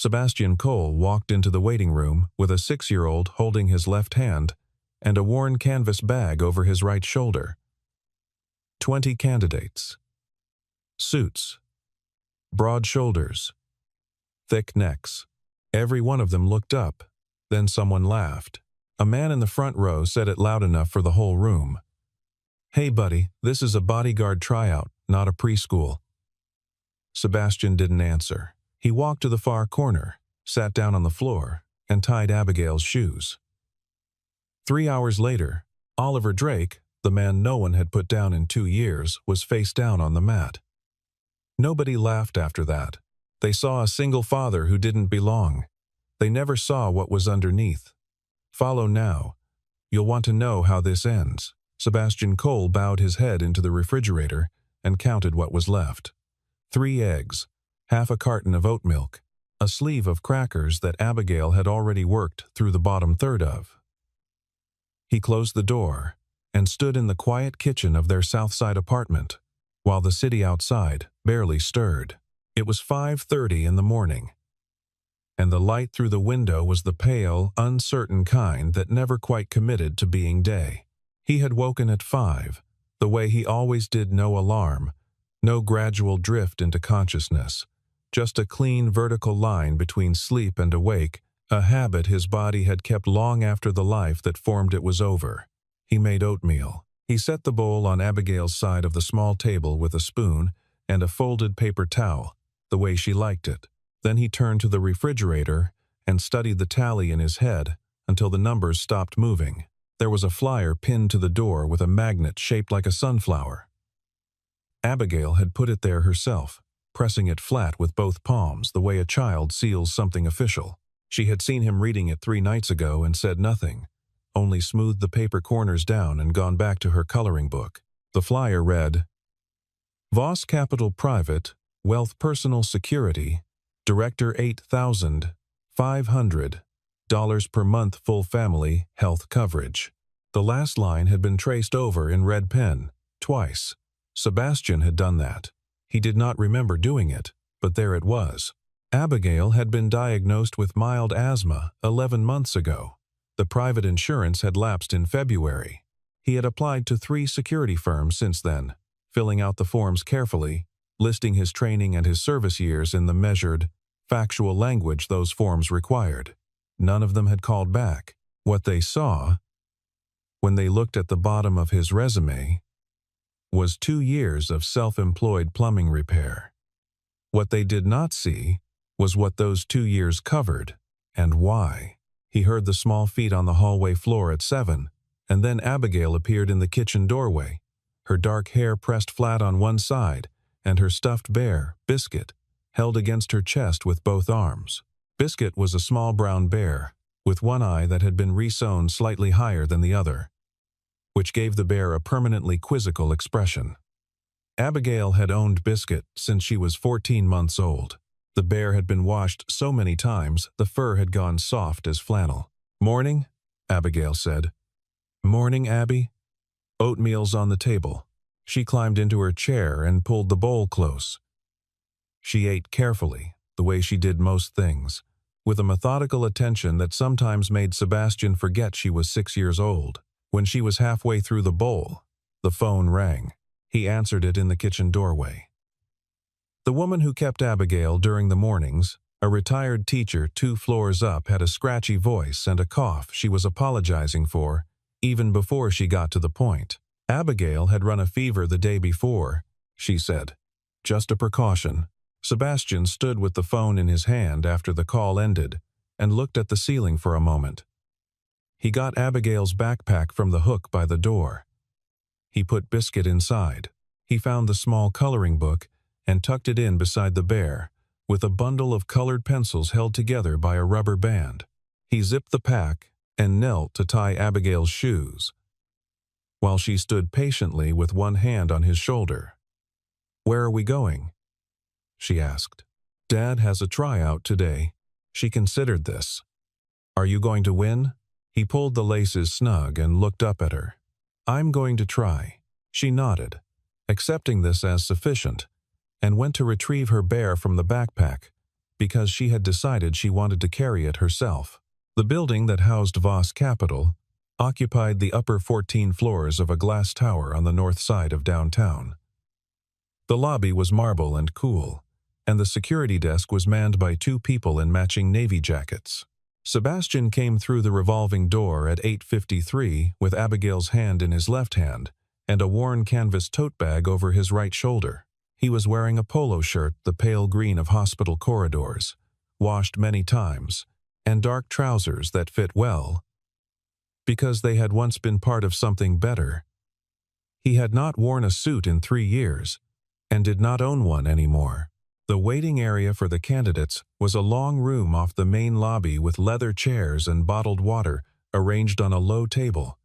Sebastian Cole walked into the waiting room with a 6-year-old holding his left hand and a worn canvas bag over his right shoulder. 20 candidates. Suits. Broad shoulders. Thick necks. Every one of them looked up. Then someone laughed. A man in the front row said it loud enough for the whole room. "Hey buddy, this is a bodyguard tryout, not a preschool." Sebastian didn't answer. He walked to the far corner, sat down on the floor, and tied Abigail's shoes. 3 hours later, Oliver Drake, the man no one had put down in 2 years, was face down on the mat. Nobody laughed after that. They saw a single father who didn't belong. They never saw what was underneath. Follow now. You'll want to know how this ends. Sebastian Cole bowed his head into the refrigerator and counted what was left. 3 eggs, half a carton of oat milk, a sleeve of crackers that Abigail had already worked through the bottom third of. He closed the door and stood in the quiet kitchen of their Southside apartment, while the city outside barely stirred. It was 5:30 in the morning, and the light through the window was the pale, uncertain kind that never quite committed to being day. He had woken at 5, the way he always did, no alarm, no gradual drift into consciousness, just a clean vertical line between sleep and awake, a habit his body had kept long after the life that formed it was over. He made oatmeal. He set the bowl on Abigail's side of the small table with a spoon and a folded paper towel, the way she liked it. Then he turned to the refrigerator and studied the tally in his head until the numbers stopped moving. There was a flyer pinned to the door with a magnet shaped like a sunflower. Abigail had put it there herself, pressing it flat with both palms the way a child seals something official. She had seen him reading it 3 nights ago and said nothing, only smoothed the paper corners down and gone back to her coloring book. The flyer read, Voss Capital Private, Wealth Personal Security, Director $8,500 per month full family health coverage. The last line had been traced over in red pen, twice. Sebastian had done that. He did not remember doing it, but there it was. Abigail had been diagnosed with mild asthma 11 months ago. The private insurance had lapsed in February. He had applied to 3 security firms since then, filling out the forms carefully, listing his training and his service years in the measured, factual language those forms required. None of them had called back. What they saw, when they looked at the bottom of his resume, was 2 years of self-employed plumbing repair. What they did not see was what those 2 years covered, and why. He heard the small feet on the hallway floor at 7, and then Abigail appeared in the kitchen doorway, her dark hair pressed flat on one side, and her stuffed bear, Biscuit, held against her chest with both arms. Biscuit was a small brown bear, with one eye that had been re-sewn slightly higher than the other, which gave the bear a permanently quizzical expression. Abigail had owned Biscuit since she was 14 months old. The bear had been washed so many times the fur had gone soft as flannel. "Morning," Abigail said. "Morning, Abby." Oatmeal's on the table. She climbed into her chair and pulled the bowl close. She ate carefully, the way she did most things, with a methodical attention that sometimes made Sebastian forget she was 6 years old. When she was halfway through the bowl, the phone rang. He answered it in the kitchen doorway. The woman who kept Abigail during the mornings, a retired teacher 2 floors up, had a scratchy voice and a cough she was apologizing for, even before she got to the point. Abigail had run a fever the day before, she said. Just a precaution. Sebastian stood with the phone in his hand after the call ended and looked at the ceiling for a moment. He got Abigail's backpack from the hook by the door. He put Biscuit inside. He found the small coloring book and tucked it in beside the bear, with a bundle of colored pencils held together by a rubber band. He zipped the pack and knelt to tie Abigail's shoes, while she stood patiently with one hand on his shoulder. "Where are we going?" she asked. "Dad has a tryout today." She considered this. "Are you going to win?" He pulled the laces snug and looked up at her. "I'm going to try." She nodded, accepting this as sufficient, and went to retrieve her bear from the backpack, because she had decided she wanted to carry it herself. The building that housed Voss Capital occupied the upper 14 floors of a glass tower on the north side of downtown. The lobby was marble and cool, and the security desk was manned by 2 people in matching navy jackets. Sebastian came through the revolving door at 8:53 with Abigail's hand in his left hand and a worn canvas tote bag over his right shoulder. He was wearing a polo shirt the pale green of hospital corridors, washed many times, and dark trousers that fit well, because they had once been part of something better. He had not worn a suit in 3 years, and did not own one anymore. The waiting area for the candidates was a long room off the main lobby with leather chairs and bottled water arranged on a low table.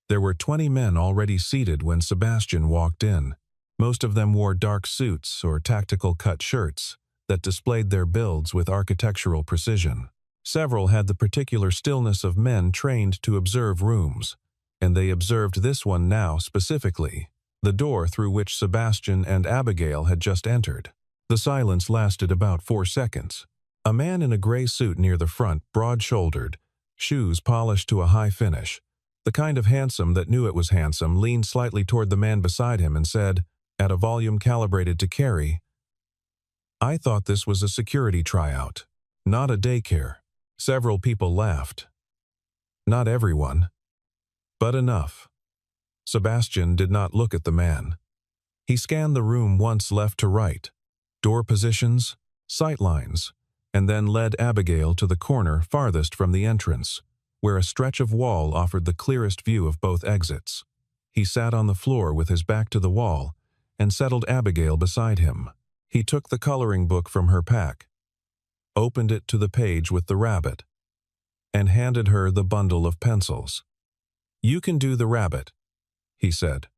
There were 20 men already seated when Sebastian walked in. Most of them wore dark suits or tactical cut shirts that displayed their builds with architectural precision. Several had the particular stillness of men trained to observe rooms, and they observed this one now specifically, the door through which Sebastian and Abigail had just entered. The silence lasted about 4 seconds. A man in a gray suit near the front, broad-shouldered, shoes polished to a high finish, the kind of handsome that knew it was handsome, leaned slightly toward the man beside him and said, at a volume calibrated to carry, "I thought this was a security tryout, not a daycare." Several people laughed. Not everyone, but enough. Sebastian did not look at the man. He scanned the room once left to right, door positions, sight lines, and then led Abigail to the corner farthest from the entrance, where a stretch of wall offered the clearest view of both exits. He sat on the floor with his back to the wall and settled Abigail beside him. He took the coloring book from her pack, opened it to the page with the rabbit, and handed her the bundle of pencils. "You can do the rabbit," he said.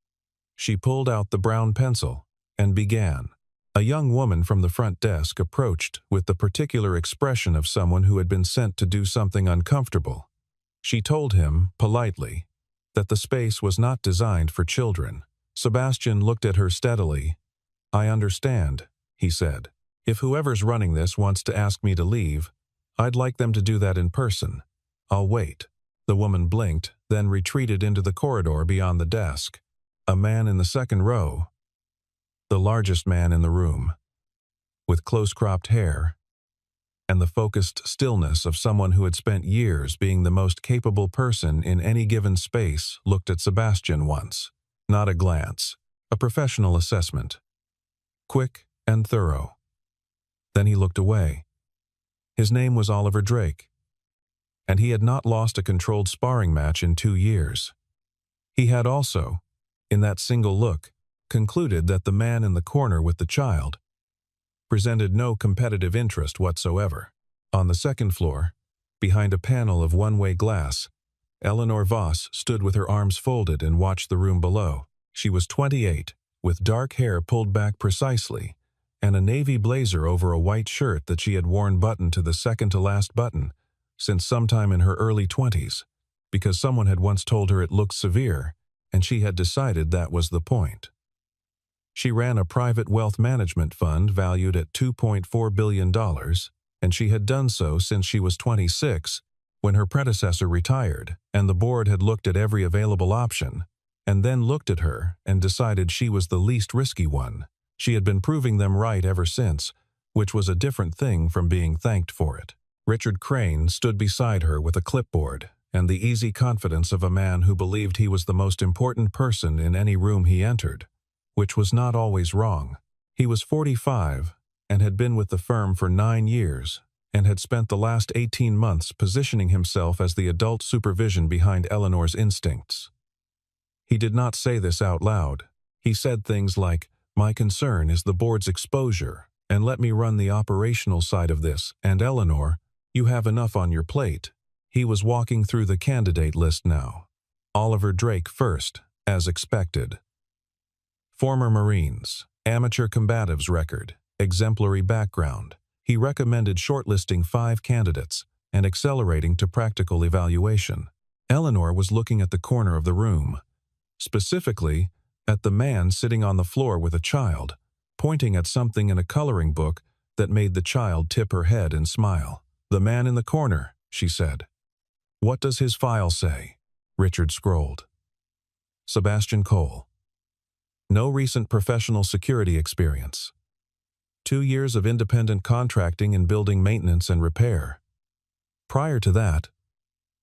She pulled out the brown pencil and began. A young woman from the front desk approached with the particular expression of someone who had been sent to do something uncomfortable. She told him, politely, that the space was not designed for children. Sebastian looked at her steadily. "I understand," he said. "If whoever's running this wants to ask me to leave, I'd like them to do that in person. I'll wait." The woman blinked, then retreated into the corridor beyond the desk. A man in the second row, the largest man in the room, with close-cropped hair, and the focused stillness of someone who had spent years being the most capable person in any given space, looked at Sebastian once. Not a glance, a professional assessment. Quick and thorough. Then he looked away. His name was Oliver Drake, and he had not lost a controlled sparring match in 2 years. He had also, in that single look, concluded that the man in the corner with the child presented no competitive interest whatsoever. On the second floor, behind a panel of one-way glass, Eleanor Voss stood with her arms folded and watched the room below. She was 28, with dark hair pulled back precisely, and a navy blazer over a white shirt that she had worn buttoned to the second-to-last button since sometime in her early 20s, because someone had once told her it looked severe, and she had decided that was the point. She ran a private wealth management fund valued at $2.4 billion, and she had done so since she was 26, when her predecessor retired, and the board had looked at every available option, and then looked at her and decided she was the least risky one. She had been proving them right ever since, which was a different thing from being thanked for it. Richard Crane stood beside her with a clipboard and the easy confidence of a man who believed he was the most important person in any room he entered, which was not always wrong. He was 45 and had been with the firm for 9 years and had spent the last 18 months positioning himself as the adult supervision behind Eleanor's instincts. He did not say this out loud. He said things like, "My concern is the board's exposure, and let me run the operational side of this, and Eleanor, you have enough on your plate." He was walking through the candidate list now. Oliver Drake first, as expected. Former Marines, amateur combatives record, exemplary background. He recommended shortlisting 5 candidates and accelerating to practical evaluation. Eleanor was looking at the corner of the room, specifically at the man sitting on the floor with a child, pointing at something in a coloring book that made the child tip her head and smile. "The man in the corner," she said. "What does his file say?" Richard scrolled. Sebastian Cole. No recent professional security experience. 2 years of independent contracting in building maintenance and repair. Prior to that,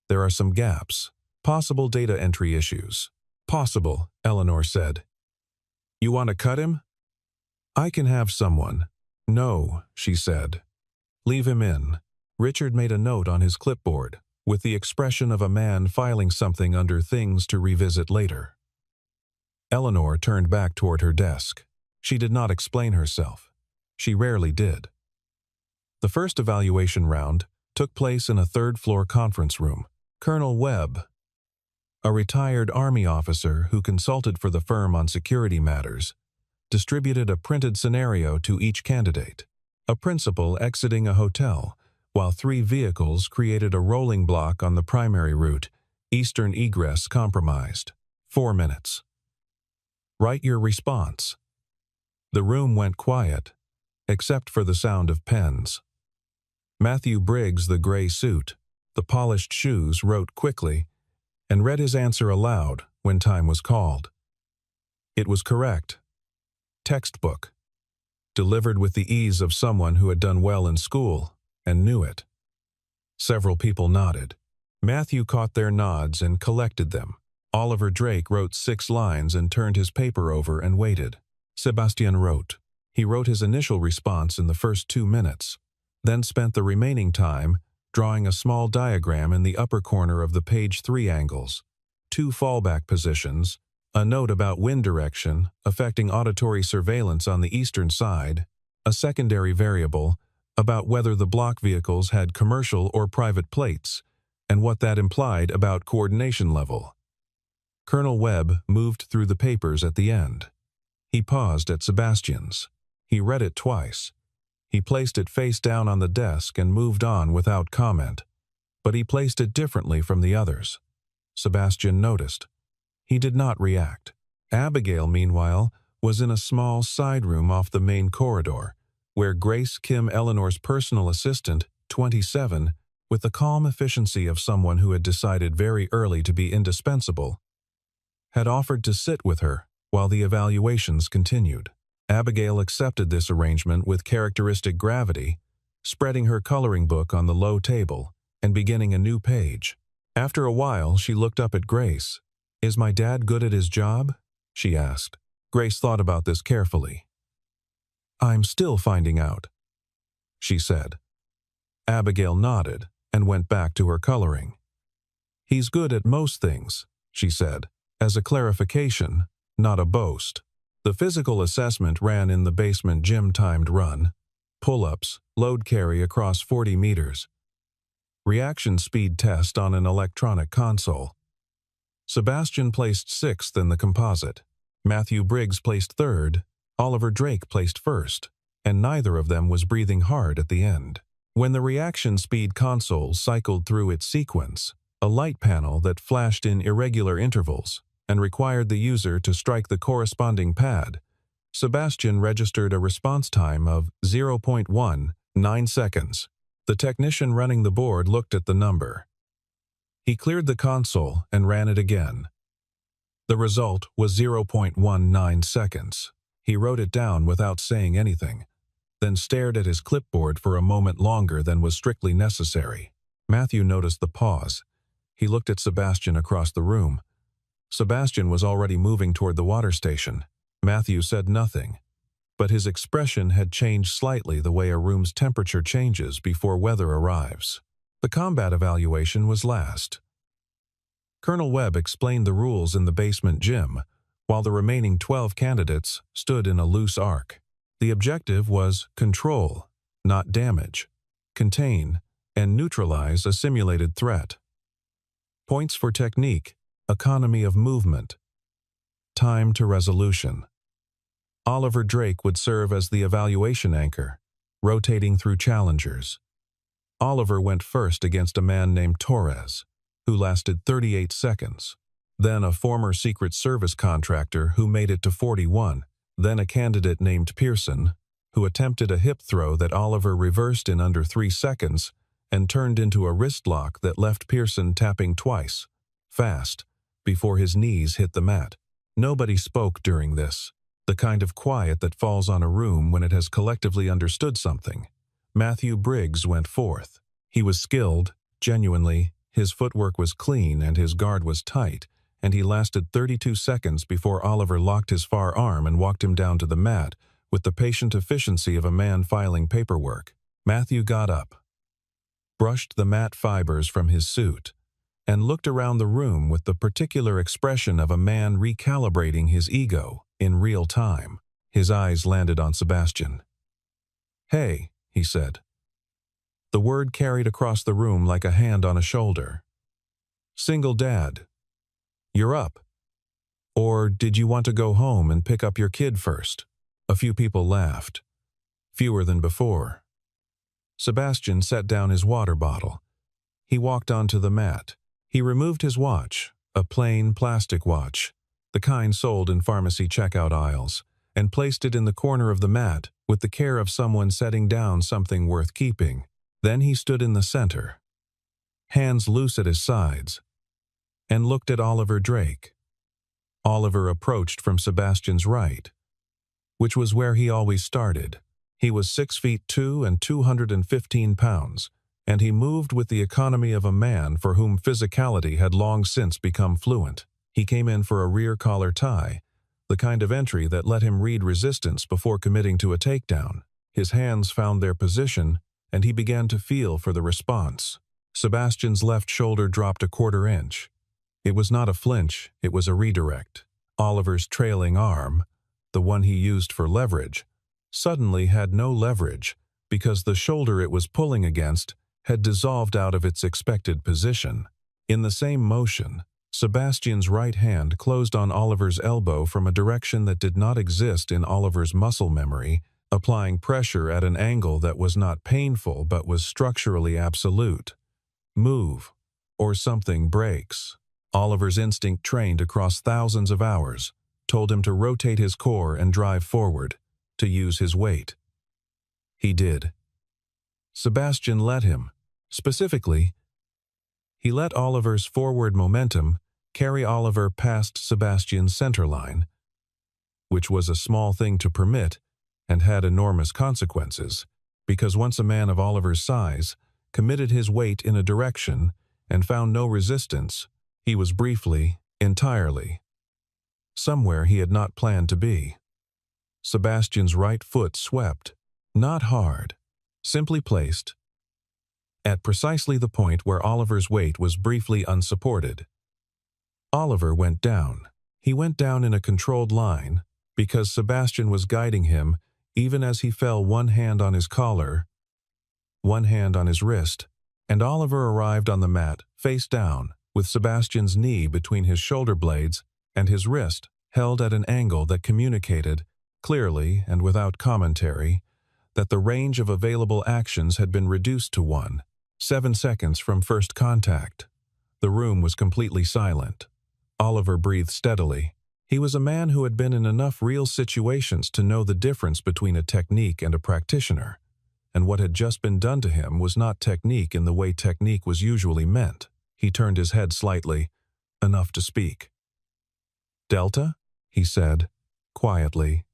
there are some gaps. Possible data entry issues. "Possible," Eleanor said. "You want to cut him?" "I can have someone." "No," she said. "Leave him in." Richard made a note on his clipboard, with the expression of a man filing something under things to revisit later. Eleanor turned back toward her desk. She did not explain herself. She rarely did. The first evaluation round took place in a third-floor conference room. Colonel Webb, a retired Army officer who consulted for the firm on security matters, distributed a printed scenario to each candidate. A principal exiting a hotel, while 3 vehicles created a rolling block on the primary route, eastern egress compromised. 4 minutes. Write your response. The room went quiet, except for the sound of pens. Matthew Briggs, the gray suit, the polished shoes, wrote quickly and read his answer aloud when time was called. It was correct. Textbook. Delivered with the ease of someone who had done well in school and knew it. Several people nodded. Matthew caught their nods and collected them. Oliver Drake wrote 6 lines and turned his paper over and waited. Sebastian wrote. He wrote his initial response in the first 2 minutes, then spent the remaining time drawing a small diagram in the upper corner of the page 3 angles, 2 fallback positions, a note about wind direction affecting auditory surveillance on the eastern side, a secondary variable about whether the block vehicles had commercial or private plates, and what that implied about coordination level. Colonel Webb moved through the papers at the end. He paused at Sebastian's. He read it twice. He placed it face down on the desk and moved on without comment, but he placed it differently from the others. Sebastian noticed. He did not react. Abigail, meanwhile, was in a small side room off the main corridor, where Grace Kim, Eleanor's personal assistant, 27, with the calm efficiency of someone who had decided very early to be indispensable, had offered to sit with her while the evaluations continued. Abigail accepted this arrangement with characteristic gravity, spreading her coloring book on the low table and beginning a new page. After a while, she looked up at Grace. "Is my dad good at his job?" she asked. Grace thought about this carefully. "I'm still finding out," she said. Abigail nodded and went back to her coloring. "He's good at most things," she said, as a clarification, not a boast. The physical assessment ran in the basement gym-timed run, pull-ups, load carry across 40 meters, reaction speed test on an electronic console. Sebastian placed 6th in the composite. Matthew Briggs placed 3rd, Oliver Drake placed 1st, and neither of them was breathing hard at the end. When the reaction speed console cycled through its sequence, a light panel that flashed in irregular intervals and required the user to strike the corresponding pad, Sebastian registered a response time of 0.19 seconds. The technician running the board looked at the number. He cleared the console and ran it again. The result was 0.19 seconds. He wrote it down without saying anything, then stared at his clipboard for a moment longer than was strictly necessary. Matthew noticed the pause. He looked at Sebastian across the room. Sebastian was already moving toward the water station. Matthew said nothing, but his expression had changed slightly the way a room's temperature changes before weather arrives. The combat evaluation was last. Colonel Webb explained the rules in the basement gym, while the remaining 12 candidates stood in a loose arc. The objective was control, not damage, contain, and neutralize a simulated threat. Points for technique, economy of movement, time to resolution. Oliver Drake would serve as the evaluation anchor, rotating through challengers. Oliver went first against a man named Torres, who lasted 38 seconds, then a former Secret Service contractor who made it to 41, then a candidate named Pearson, who attempted a hip throw that Oliver reversed in under 3 seconds and turned into a wrist lock that left Pearson tapping twice, fast, before his knees hit the mat. Nobody spoke during this, the kind of quiet that falls on a room when it has collectively understood something. Matthew Briggs went forth. He was skilled, genuinely, his footwork was clean and his guard was tight, and he lasted 32 seconds before Oliver locked his far arm and walked him down to the mat with the patient efficiency of a man filing paperwork. Matthew got up, brushed the mat fibers from his suit, and looked around the room with the particular expression of a man recalibrating his ego in real time. His eyes landed on Sebastian. "Hey," he said. The word carried across the room like a hand on a shoulder. "Single dad. You're up. Or did you want to go home and pick up your kid first?" A few people laughed. Fewer than before. Sebastian set down his water bottle. He walked onto the mat. He removed his watch, a plain plastic watch, the kind sold in pharmacy checkout aisles, and placed it in the corner of the mat with the care of someone setting down something worth keeping. Then he stood in the center, hands loose at his sides, and looked at Oliver Drake. Oliver approached from Sebastian's right, which was where he always started. He was 6'2" and 215 pounds, and he moved with the economy of a man for whom physicality had long since become fluent. He came in for a rear collar tie, the kind of entry that let him read resistance before committing to a takedown. His hands found their position, and he began to feel for the response. Sebastian's left shoulder dropped a 1/4 inch. It was not a flinch, it was a redirect. Oliver's trailing arm, the one he used for leverage, suddenly had no leverage because the shoulder it was pulling against had dissolved out of its expected position. In the same motion, Sebastian's right hand closed on Oliver's elbow from a direction that did not exist in Oliver's muscle memory, applying pressure at an angle that was not painful but was structurally absolute. Move, or something breaks. Oliver's instinct, trained across thousands of hours, told him to rotate his core and drive forward, to use his weight. He did. Sebastian let him. Specifically, he let Oliver's forward momentum carry Oliver past Sebastian's centerline, which was a small thing to permit and had enormous consequences, because once a man of Oliver's size committed his weight in a direction and found no resistance, he was briefly, entirely, somewhere he had not planned to be. Sebastian's right foot swept, not hard, simply placed, at precisely the point where Oliver's weight was briefly unsupported. Oliver went down. He went down in a controlled line because Sebastian was guiding him even as he fell, one hand on his collar, one hand on his wrist, and Oliver arrived on the mat, face down, with Sebastian's knee between his shoulder blades and his wrist held at an angle that communicated, clearly and without commentary, that the range of available actions had been reduced to 7 seconds from first contact. The room was completely silent. Oliver breathed steadily. He was a man who had been in enough real situations to know the difference between a technique and a practitioner, and what had just been done to him was not technique in the way technique was usually meant. He turned his head slightly, enough to speak. "Delta?" he said, quietly.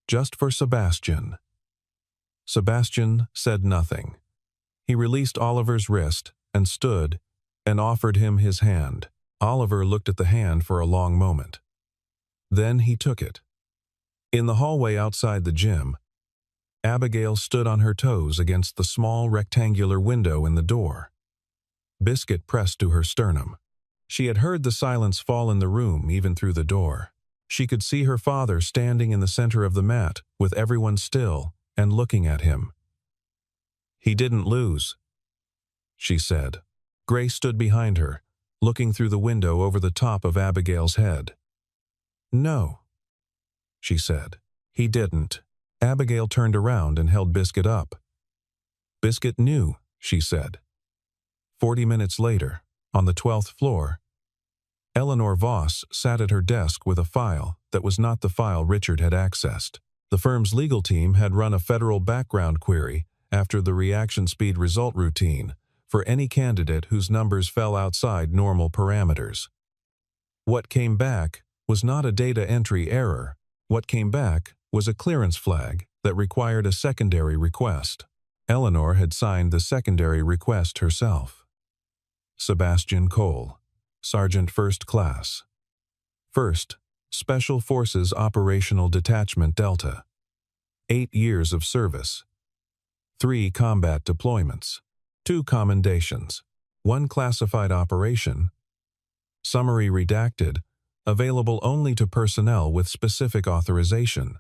"Just for Sebastian." Sebastian said nothing. He released Oliver's wrist and stood and offered him his hand. Oliver looked at the hand for a long moment. Then he took it. In the hallway outside the gym, Abigail stood on her toes against the small rectangular window in the door. Biscuit pressed to her sternum. She had heard the silence fall in the room even through the door. She could see her father standing in the center of the mat with everyone still and looking at him. "He didn't lose," she said. Gray stood behind her, looking through the window over the top of Abigail's head. "No," she said. "He didn't." Abigail turned around and held Biscuit up. "Biscuit knew," she said. 40 minutes later, on the 12th floor, Eleanor Voss sat at her desk with a file that was not the file Richard had accessed. The firm's legal team had run a federal background query after the reaction speed result routine for any candidate whose numbers fell outside normal parameters. What came back was not a data entry error. What came back was a clearance flag that required a secondary request. Eleanor had signed the secondary request herself. Sebastian Cole, Sergeant First Class. 1st, Special Forces Operational Detachment Delta. 8 years of service. 3 combat deployments. 2 commendations. 1 classified operation. Summary redacted, available only to personnel with specific authorization.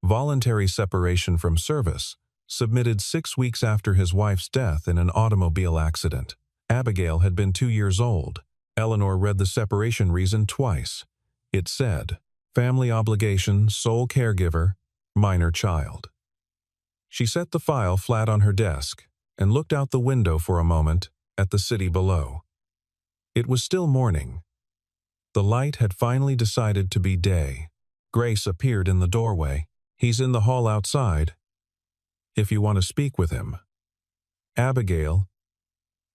Voluntary separation from service, submitted 6 weeks after his wife's death in an automobile accident. Abigail had been 2 years old. Eleanor read the separation reason twice. It said, family obligation, sole caregiver, minor child. She set the file flat on her desk and looked out the window for a moment at the city below. It was still morning. The light had finally decided to be day. Grace appeared in the doorway. He's in the hall outside, if you want to speak with him. Abigail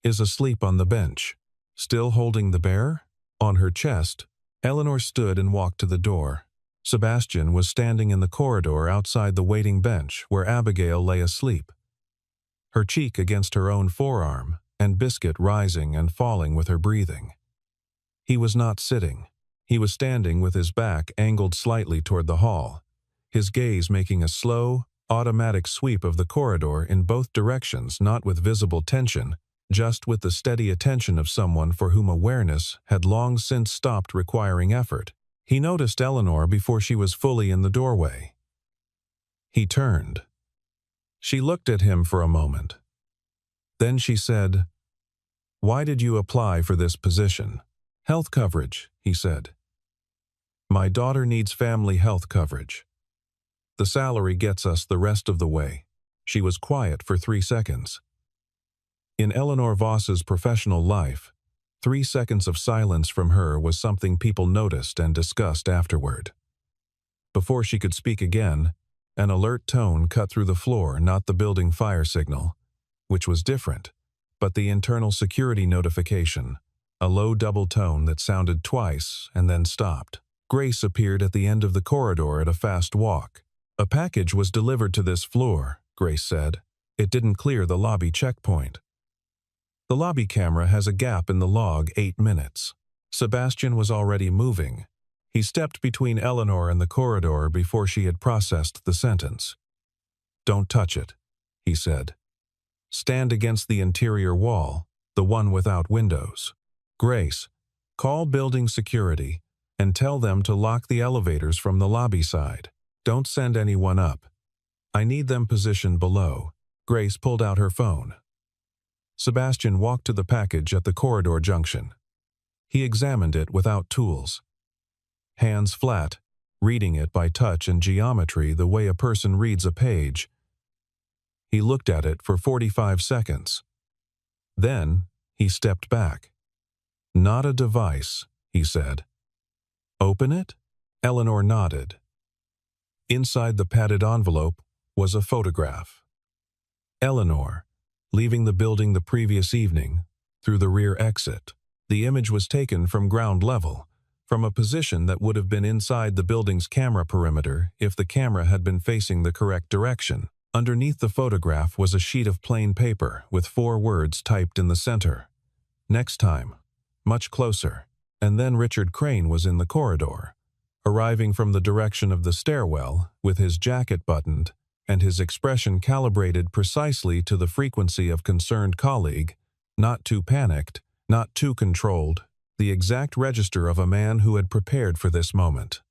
is asleep on the bench, still holding the bear on her chest. Eleanor stood and walked to the door. Sebastian was standing in the corridor outside the waiting bench where Abigail lay asleep, her cheek against her own forearm and biscuit rising and falling with her breathing. He was not sitting. He was standing with his back angled slightly toward the hall, his gaze making a slow, automatic sweep of the corridor in both directions, not with visible tension, just with the steady attention of someone for whom awareness had long since stopped requiring effort. He noticed Eleanor before she was fully in the doorway. He turned. She looked at him for a moment. Then she said, "Why did you apply for this position?" "Health coverage," he said. "My daughter needs family health coverage. The salary gets us the rest of the way." She was quiet for 3 seconds. In Eleanor Voss's professional life, 3 seconds of silence from her was something people noticed and discussed afterward. Before she could speak again, an alert tone cut through the floor, not the building fire signal, which was different, but the internal security notification, a low double tone that sounded twice and then stopped. Grace appeared at the end of the corridor at a fast walk. "A package was delivered to this floor," Grace said. "It didn't clear the lobby checkpoint. The lobby camera has a gap in the log, 8 minutes. Sebastian was already moving. He stepped between Eleanor and the corridor before she had processed the sentence. "Don't touch it," he said. "Stand against the interior wall, the one without windows. Grace, call building security and tell them to lock the elevators from the lobby side. Don't send anyone up. I need them positioned below." Grace pulled out her phone. Sebastian walked to the package at the corridor junction. He examined it without tools. Hands flat, reading it by touch and geometry the way a person reads a page. He looked at it for 45 seconds. Then he stepped back. "Not a device," he said. "Open it?" Eleanor nodded. Inside the padded envelope was a photograph. Eleanor, leaving the building the previous evening, through the rear exit. The image was taken from ground level, from a position that would have been inside the building's camera perimeter if the camera had been facing the correct direction. Underneath the photograph was a sheet of plain paper with 4 words typed in the center. "Next time. Much closer." And then Richard Crane was in the corridor, arriving from the direction of the stairwell with his jacket buttoned and his expression calibrated precisely to the frequency of concerned colleague, not too panicked, not too controlled, the exact register of a man who had prepared for this moment.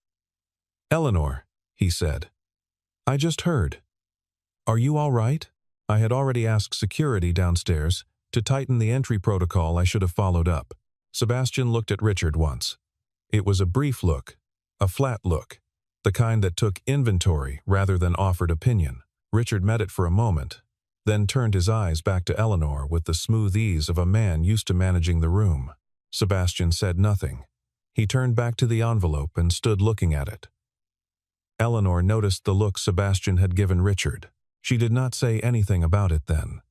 "Eleanor," he said, "I just heard. Are you all right?" I had already asked security downstairs to tighten the entry protocol. I should have followed up. Sebastian looked at Richard once. It was a brief look, a flat look, the kind that took inventory rather than offered opinion. Richard met it for a moment, then turned his eyes back to Eleanor with the smooth ease of a man used to managing the room. Sebastian said nothing. He turned back to the envelope and stood looking at it. Eleanor noticed the look Sebastian had given Richard. She did not say anything about it then.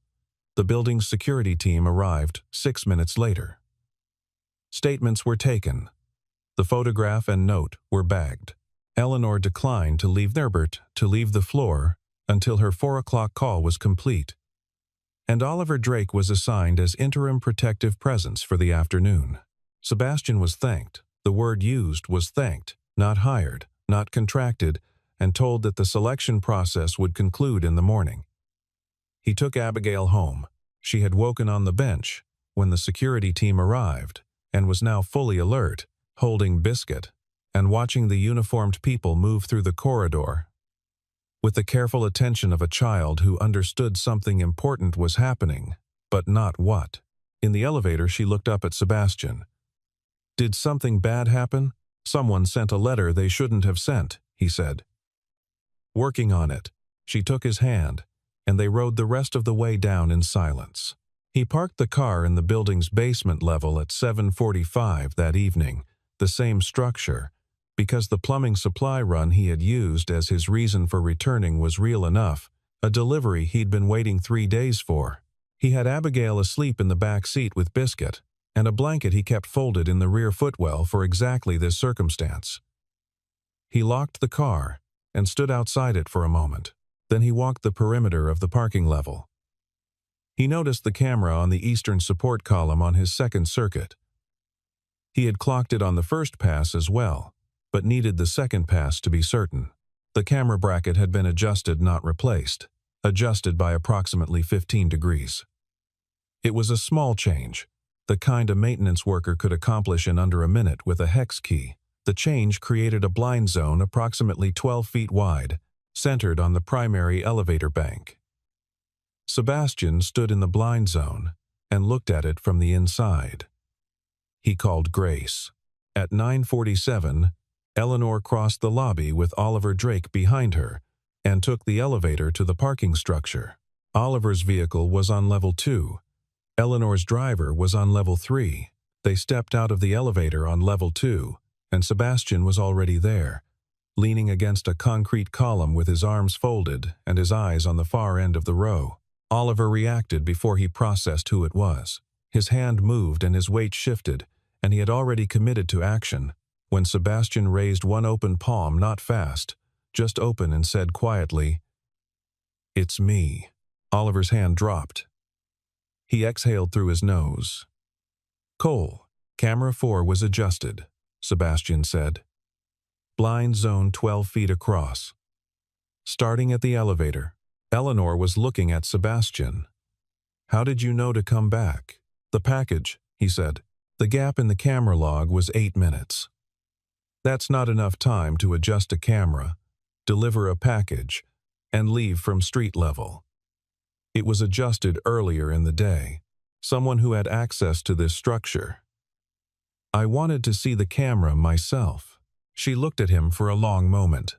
The building's security team arrived 6 minutes later. Statements were taken. The photograph and note were bagged. Eleanor declined to leave Norbert to leave the floor until her 4 o'clock call was complete, and Oliver Drake was assigned as interim protective presence for the afternoon. Sebastian was thanked. The word used was thanked, not hired, not contracted, and told that the selection process would conclude in the morning. He took Abigail home. She had woken on the bench when the security team arrived and was now fully alert, holding Biscuit and watching the uniformed people move through the corridor. With the careful attention of a child who understood something important was happening, but not what. In the elevator, she looked up at Sebastian. "Did something bad happen? Someone sent a letter they shouldn't have sent," he said. "Working on it." She took his hand, and they rode the rest of the way down in silence. He parked the car in the building's basement level at 7:45 that evening, the same structure, because the plumbing supply run he had used as his reason for returning was real enough, a delivery he'd been waiting 3 days for. He had Abigail asleep in the back seat with Biscuit, and a blanket he kept folded in the rear footwell for exactly this circumstance. He locked the car and stood outside it for a moment. Then he walked the perimeter of the parking level. He noticed the camera on the eastern support column on his second circuit. He had clocked it on the first pass as well, but needed the second pass to be certain. The camera bracket had been adjusted, not replaced, adjusted by approximately 15 degrees. It was a small change, the kind a maintenance worker could accomplish in under a minute with a hex key. The change created a blind zone approximately 12 feet wide, centered on the primary elevator bank. Sebastian stood in the blind zone and looked at it from the inside. He called Grace. At 9:47, Eleanor crossed the lobby with Oliver Drake behind her and took the elevator to the parking structure. Oliver's vehicle was on level 2. Eleanor's driver was on level 3. They stepped out of the elevator on level 2, and Sebastian was already there, leaning against a concrete column with his arms folded and his eyes on the far end of the row. Oliver reacted before he processed who it was. His hand moved and his weight shifted, and he had already committed to action when Sebastian raised one open palm, not fast, just open, and said quietly, "It's me." Oliver's hand dropped. He exhaled through his nose. "Cole, camera 4 was adjusted," Sebastian said. "Blind zone 12 feet across." Starting at the elevator, Eleanor was looking at Sebastian. "How did you know to come back?" "The package," he said. The gap in the camera log was 8 minutes. That's not enough time to adjust a camera, deliver a package, and leave from street level. It was adjusted earlier in the day. Someone who had access to this structure. I wanted to see the camera myself. She looked at him for a long moment.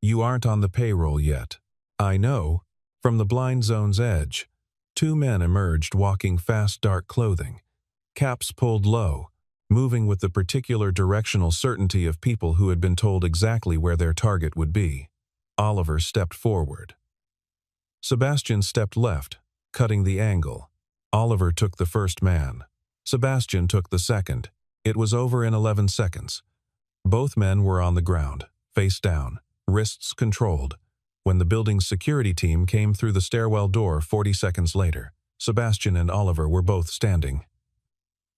"You aren't on the payroll yet." "I know." From the blind zone's edge, 2 men emerged walking fast, dark clothing, caps pulled low, moving with the particular directional certainty of people who had been told exactly where their target would be. Oliver stepped forward. Sebastian stepped left, cutting the angle. Oliver took the first man. Sebastian took the second. It was over in 11 seconds. Both men were on the ground, face down, wrists controlled. When the building's security team came through the stairwell door 40 seconds later, Sebastian and Oliver were both standing.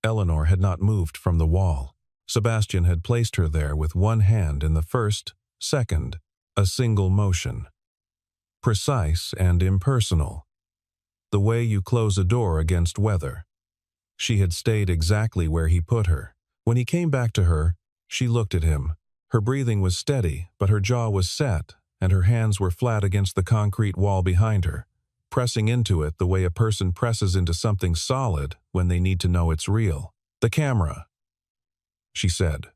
Eleanor had not moved from the wall. Sebastian had placed her there with one hand in the first, second, a single motion. Precise and impersonal. The way you close a door against weather. She had stayed exactly where he put her. When he came back to her, she looked at him. Her breathing was steady, but her jaw was set, and her hands were flat against the concrete wall behind her, pressing into it the way a person presses into something solid when they need to know it's real. "The camera," she said.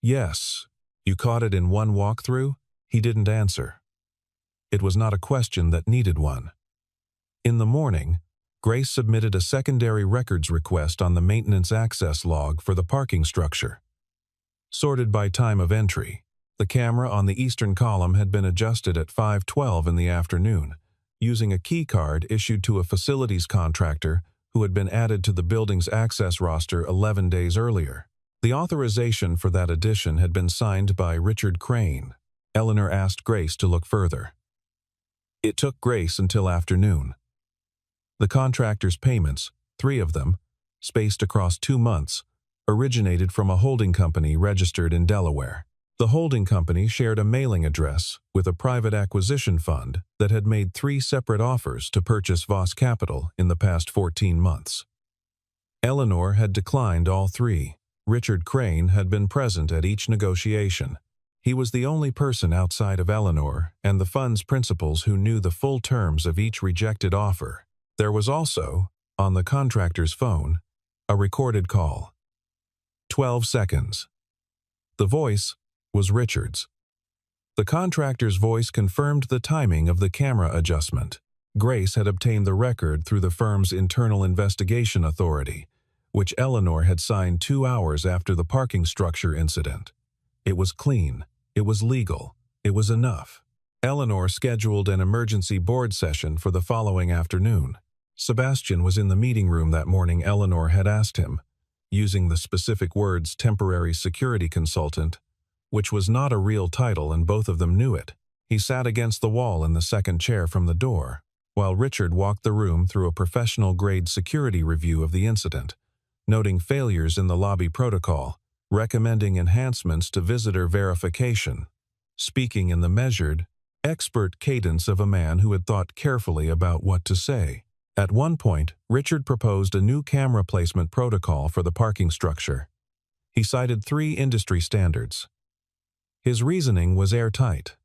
"Yes. You caught it in one walkthrough?" He didn't answer. It was not a question that needed one. In the morning, Grace submitted a secondary records request on the maintenance access log for the parking structure. Sorted by time of entry, The camera on the eastern column had been adjusted at 5:12 in the afternoon, using a key card issued to a facilities contractor who had been added to the building's access roster 11 days earlier. The authorization for that addition had been signed by Richard Crane. Eleanor asked Grace to look further. It took Grace until afternoon. The contractor's payments, 3 of them, spaced across 2 months, originated from a holding company registered in Delaware. The holding company shared a mailing address with a private acquisition fund that had made 3 separate offers to purchase Voss Capital in the past 14 months. Eleanor had declined all 3. Richard Crane had been present at each negotiation. He was the only person outside of Eleanor and the fund's principals who knew the full terms of each rejected offer. There was also, on the contractor's phone, a recorded call. 12 seconds. The voice was Richard's. The contractor's voice confirmed the timing of the camera adjustment. Grace had obtained the record through the firm's internal investigation authority, which Eleanor had signed 2 hours after the parking structure incident. It was clean. It was legal. It was enough. Eleanor scheduled an emergency board session for the following afternoon. Sebastian was in the meeting room that morning. Eleanor had asked him, using the specific words temporary security consultant, which was not a real title and both of them knew it. He sat against the wall in the second chair from the door, while Richard walked the room through a professional-grade security review of the incident, noting failures in the lobby protocol, recommending enhancements to visitor verification, speaking in the measured, expert cadence of a man who had thought carefully about what to say. At one point, Richard proposed a new camera placement protocol for the parking structure. He cited 3 industry standards. His reasoning was airtight.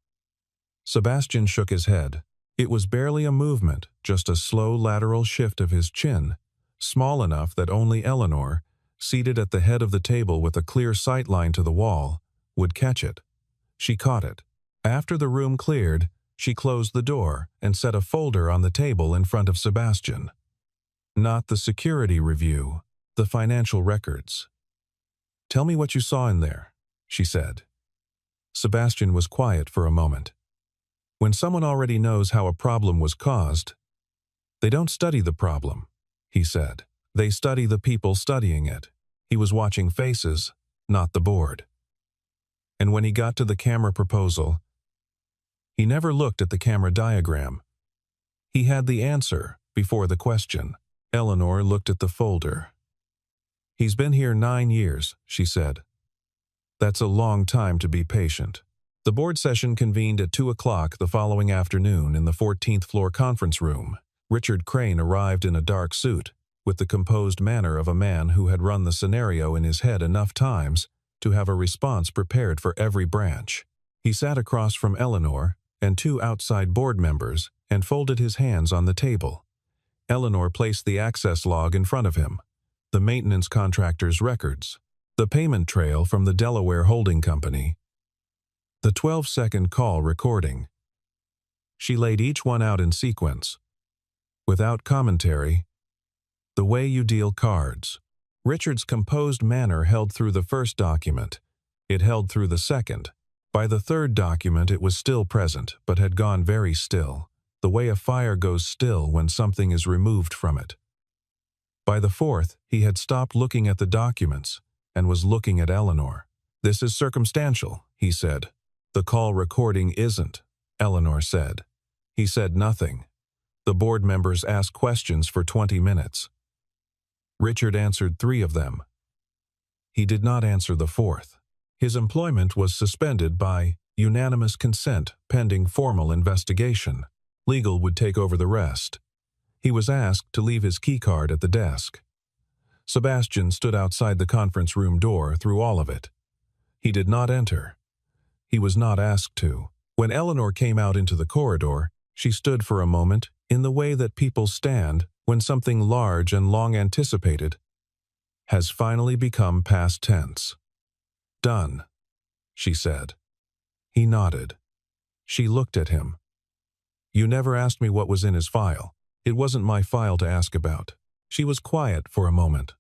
Sebastian shook his head. It was barely a movement, just a slow lateral shift of his chin, small enough that only Eleanor, seated at the head of the table with a clear sight line to the wall, would catch it. She caught it. After the room cleared, she closed the door and set a folder on the table in front of Sebastian. Not the security review, the financial records. "Tell me what you saw in there," she said. Sebastian was quiet for a moment. When someone already knows how a problem was caused, they don't study the problem, he said. They study the people studying it. He was watching faces, not the board. And when he got to the camera proposal, he never looked at the camera diagram. He had the answer before the question. Eleanor looked at the folder. "He's been here 9 years, she said. "That's a long time to be patient." The board session convened at 2 o'clock the following afternoon in the 14th floor conference room. Richard Crane arrived in a dark suit, with the composed manner of a man who had run the scenario in his head enough times to have a response prepared for every branch. He sat across from Eleanor and 2 outside board members and folded his hands on the table. Eleanor placed the access log in front of him, the maintenance contractor's records, the payment trail from the Delaware holding company, the 12-second call recording. She laid each one out in sequence, without commentary, the way you deal cards. Richard's composed manner held through the first document. It held through the second. By the third document it was still present, but had gone very still, the way a fire goes still when something is removed from it. By the fourth, he had stopped looking at the documents and was looking at Eleanor. "This is circumstantial," he said. "The call recording isn't," Eleanor said. He said nothing. The board members asked questions for 20 minutes. Richard answered 3 of them. He did not answer the 4th. His employment was suspended by unanimous consent pending formal investigation. Legal would take over the rest. He was asked to leave his keycard at the desk. Sebastian stood outside the conference room door through all of it. He did not enter. He was not asked to. When Eleanor came out into the corridor, she stood for a moment in the way that people stand when something large and long anticipated has finally become past tense. "Done," she said. He nodded. She looked at him. "You never asked me what was in his file. It wasn't my file to ask about." She was quiet for a moment.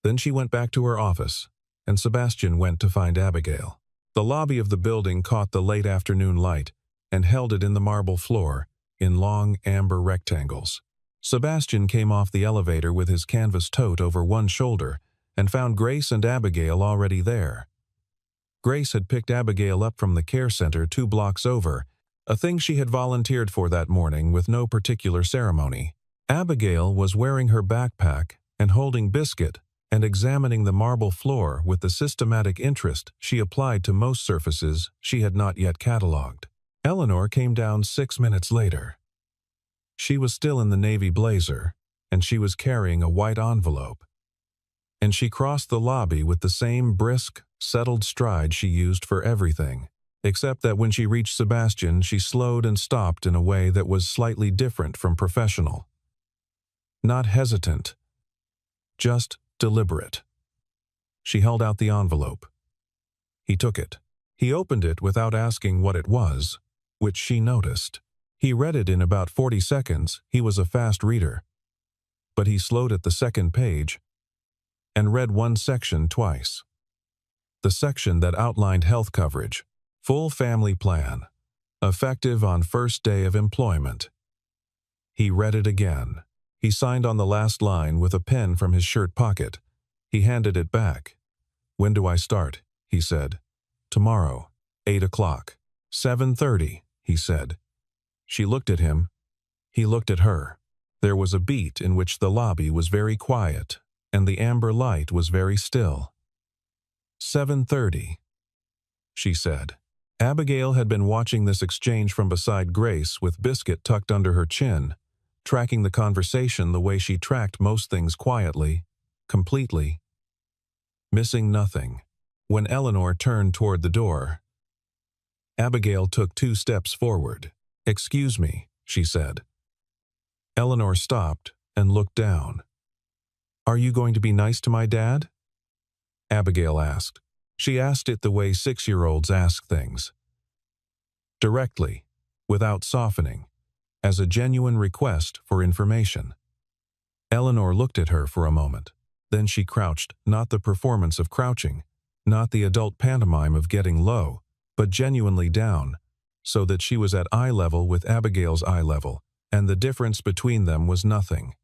Then she went back to her office, and Sebastian went to find Abigail. The lobby of the building caught the late afternoon light and held it in the marble floor, in long amber rectangles. Sebastian came off the elevator with his canvas tote over one shoulder and found Grace and Abigail already there. Grace had picked Abigail up from the care center 2 blocks over, a thing she had volunteered for that morning with no particular ceremony. Abigail was wearing her backpack and holding Biscuit and examining the marble floor with the systematic interest she applied to most surfaces she had not yet catalogued. Eleanor came down 6 minutes later. She was still in the navy blazer, and she was carrying a white envelope. And she crossed the lobby with the same brisk, settled stride she used for everything, except that when she reached Sebastian, she slowed and stopped in a way that was slightly different from professional. Not hesitant, just deliberate. She held out the envelope. He took it. He opened it without asking what it was, which she noticed. He read it in about 40 seconds. He was a fast reader. But he slowed at the second page and read one section twice. The section that outlined health coverage, full family plan, effective on first day of employment. He read it again. He signed on the last line with a pen from his shirt pocket. He handed it back. "When do I start?" he said. "Tomorrow, 8 o'clock. 7:30, he said. She looked at him. He looked at her. There was a beat in which the lobby was very quiet, and the amber light was very still. 7:30, she said. Abigail had been watching this exchange from beside Grace with Biscuit tucked under her chin, tracking the conversation the way she tracked most things quietly, completely, missing nothing. When Eleanor turned toward the door, Abigail took 2 steps forward. "Excuse me," she said. Eleanor stopped and looked down. "Are you going to be nice to my dad?" Abigail asked. She asked it the way 6-year-olds ask things. Directly, without softening, as a genuine request for information. Eleanor looked at her for a moment. Then she crouched, not the performance of crouching, not the adult pantomime of getting low, but genuinely down, so that she was at eye level with Abigail's eye level, and the difference between them was nothing.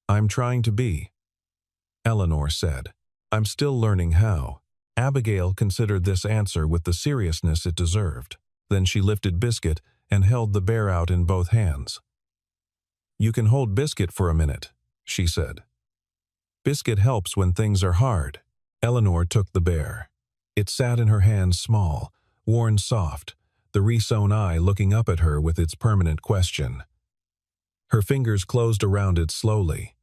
"I'm trying to be," Eleanor said. "I'm still learning how." Abigail considered this answer with the seriousness it deserved. Then she lifted Biscuit and held the bear out in both hands. "You can hold Biscuit for a minute," she said. "Biscuit helps when things are hard." Eleanor took the bear. It sat in her hands small, worn soft, the re-sewn eye looking up at her with its permanent question. Her fingers closed around it slowly.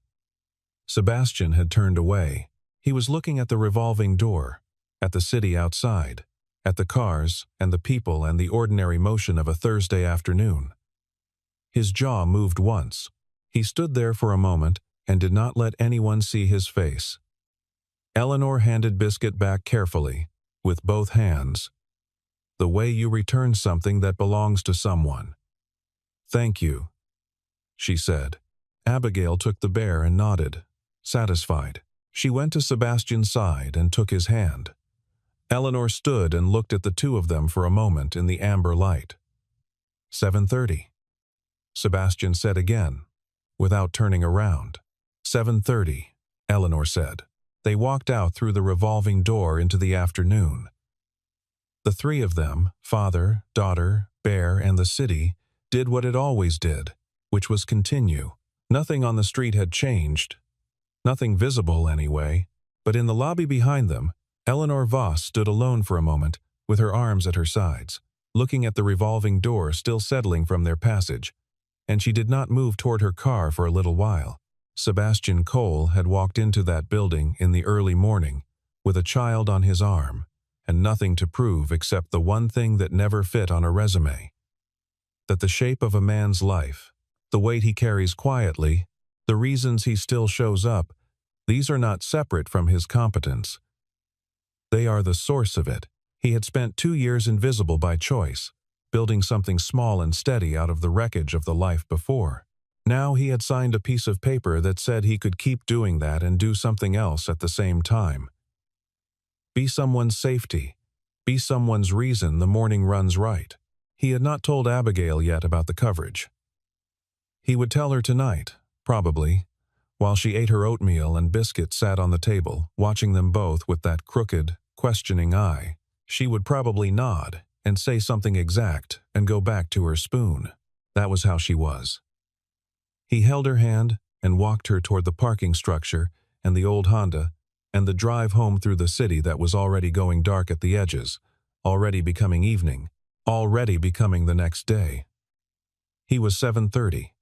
Sebastian had turned away. He was looking at the revolving door, at the city outside, at the cars and the people and the ordinary motion of a Thursday afternoon. His jaw moved once. He stood there for a moment and did not let anyone see his face. Eleanor handed Biscuit back carefully, with both hands. "The way you return something that belongs to someone." "Thank you," she said. Abigail took the bear and nodded, satisfied. She went to Sebastian's side and took his hand. Eleanor stood and looked at the two of them for a moment in the amber light. 7:30, Sebastian said again, without turning around. 7:30, Eleanor said. They walked out through the revolving door into the afternoon. The 3 of them, father, daughter, bear, and the city, did what it always did, which was continue. Nothing on the street had changed. Nothing visible, anyway. But in the lobby behind them, Eleanor Voss stood alone for a moment, with her arms at her sides, looking at the revolving door still settling from their passage, and she did not move toward her car for a little while. Sebastian Cole had walked into that building in the early morning, with a child on his arm, and nothing to prove except the one thing that never fit on a resume. That the shape of a man's life, the weight he carries quietly, the reasons he still shows up, these are not separate from his competence. They are the source of it. He had spent 2 years invisible by choice, building something small and steady out of the wreckage of the life before. Now he had signed a piece of paper that said he could keep doing that and do something else at the same time. Be someone's safety, Be someone's reason the morning runs right. He had not told Abigail yet about the coverage. He would tell her tonight, probably, while she ate her oatmeal and biscuit sat on the table, watching them both with that crooked, questioning eye. She would probably nod and say something exact and go back to her spoon. That was how she was. He held her hand and walked her toward the parking structure and the old Honda and the drive home through the city that was already going dark at the edges, already becoming evening, already becoming the next day. He was 7:30.